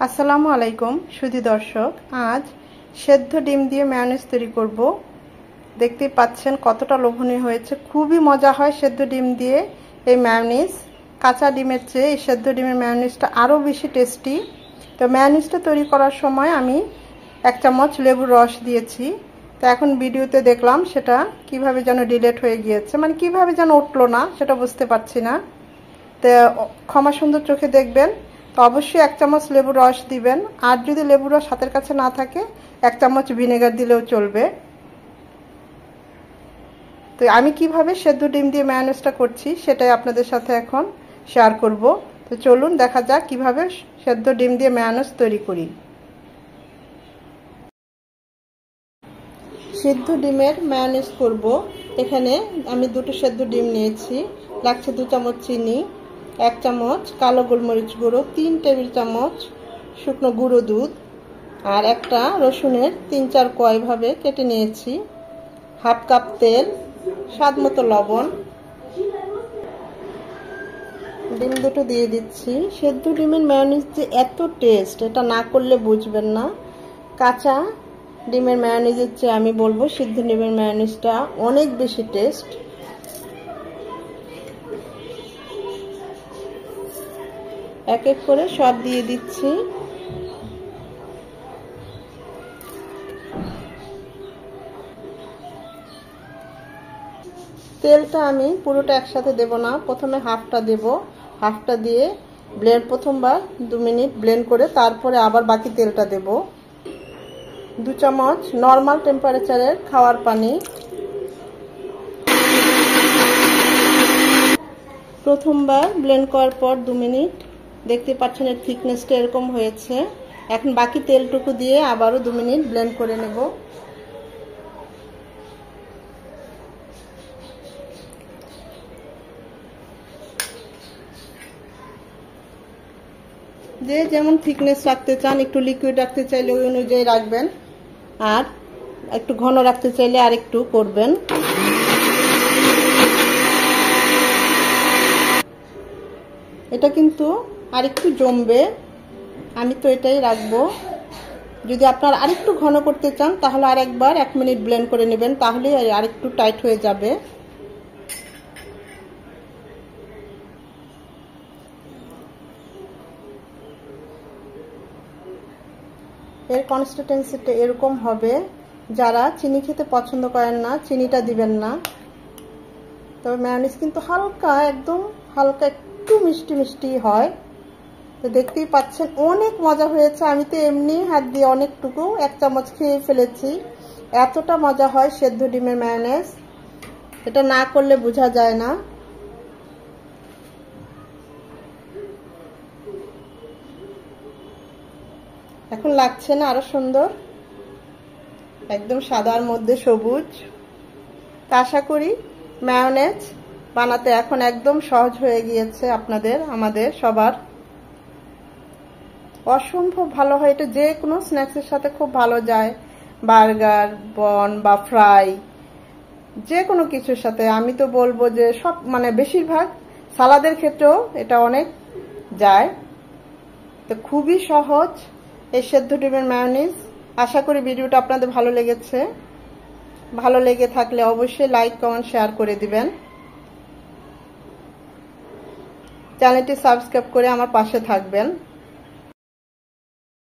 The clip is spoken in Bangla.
আসসালামু আলাইকুম সুধী দর্শক, আজ সেদ্ধ ডিম দিয়ে মায়োনেজ তৈরি করব। দেখতেই পাচ্ছেন কতটা লোভনীয় হয়েছে। খুবই মজা হয় সেদ্ধ ডিম দিয়ে এই মায়োনেজ। কাঁচা ডিমের চেয়ে এই সেদ্ধ ডিমের মায়োনেজটা আরও বেশি টেস্টি। তো মায়োনেজটা তৈরি করার সময় আমি 1 চামচ লেবুর রস দিয়েছি। তো এখন ভিডিওতে দেখলাম সেটা কিভাবে যেন ডিলেট হয়ে গিয়েছে, মানে কিভাবে যেন উঠলো না সেটা বুঝতে পারছি না। তো ক্ষমা সুন্দর চোখে দেখবেন। তো অবশ্যই 1 চামচ লেবুর রস দিবেন, আর যদি লেবুর রস হাতের কাছে না থাকে 1 চামচ ভিনেগার দিলেও চলবে। তো আমি কিভাবে সেদ্ধ ডিম দিয়ে মায়োনেজটা করছি সেটাই আপনাদের সাথে এখন শেয়ার করব। তো চলুন দেখা যাক কিভাবে সেদ্ধ ডিম দিয়ে মায়োনেজ তৈরি করি। সেদ্ধ ডিমের মায়োনেজ করব। এখানে আমি 2টো সেদ্ধ ডিম নিয়েছি, লাগছে 2 চামচ চিনি, 1 চামচ কালো গোলমরিচ গুঁড়ো, 3 টেবিল চামচ শুকনো গুঁড়ো দুধ, আর একটা রসুনের 3-4 কোয়া এভাবে কেটে নিয়েছি, হাফ কাপ তেল, স্বাদ মতো লবণ। ডিম দুটো দিয়ে দিচ্ছি। সেদ্ধ ডিমের মায়োনেজ যে এত টেস্ট, এটা না করলে বুঝবেন না। কাঁচা ডিমের মায়োনেজের চেয়ে আমি বলবো সিদ্ধ ডিমের মায়োনেজটা অনেক বেশি টেস্ট। এক এক করে সব দিয়ে দিচ্ছি। তেলটা আমি পুরোটা একসাথে দেব না, প্রথমে হাফটা দেব। হাফটা দিয়ে প্রথমবার 2 মিনিট ব্লেন্ড করে তারপরে আবার বাকি তেলটা দেব। 2 চামচ নর্মাল টেম্পারেচারের খাওয়ার পানি। প্রথমবার ব্লেন্ড করার পর 2 মিনিট, দেখতে পাচ্ছেন এর থিকনেসটা এরকম হয়েছে। এখন বাকি তেলটুকু দিয়ে আবারও 2 মিনিট ব্লেন্ড করে নেব। যে যেমন থিকনেস রাখতে চান, একটু লিকুইড রাখতে চাইলে ওই অনুযায়ী রাখবেন, আর একটু ঘন রাখতে চাইলে আর একটু করবেন। এটা কিন্তু আর একটু জমবে, আমি তো এটাই রাখবো। যদি আপনারা আরেকটু ঘন করতে চান তাহলে আরেকবার 1 মিনিট ব্লেন্ড করে নেবেন, তাহলে আরেকটু টাইট হয়ে যাবে। এর কনসিস্টেন্সিটা এরকম হবে। যারা চিনি খেতে পছন্দ করেন না চিনিটা দিবেন না। তবে মায়োনেজ কিন্তু হালকা, একদম হালকা একটু মিষ্টি মিষ্টি হয়। তো দেখতেই পাচ্ছেন অনেক মজা হয়েছে। আমি তো এমনি হাত দিয়ে অনেকটুকু 1 চামচ খেয়ে ফেলেছি। এতটা মজা হয় সেদ্ধ ডিমের মায়োনেজ, এটা না করলে বোঝা যায় না। এখন লাগছে না আরো সুন্দর, একদম সাদার মধ্যে সবুজ। তা আশা করি মায়োনেজ বানাতে এখন একদম সহজ হয়ে গিয়েছে আপনাদের, আমাদের সবার। অসম্ভব ভালো হয় এটা, যে কোনো স্ন্যাক্সের সাথে খুব ভালো যায়। বার্গার, বন বা ফ্রাই, যে কোনো কিছুর সাথে। আমি তো বলবো যে সব, মানে বেশিরভাগ সালাদের ক্ষেত্রেও এটা অনেক যায়। তো খুবই সহজ এই সেদ্ধ ডিমের মায়োনেজ। আশা করি ভিডিওটা আপনাদের ভালো লেগেছে। ভালো লেগে থাকলে অবশ্যই লাইক, কমেন্ট, শেয়ার করে দিবেন। চ্যানেলটি সাবস্ক্রাইব করে আমার পাশে থাকবেন।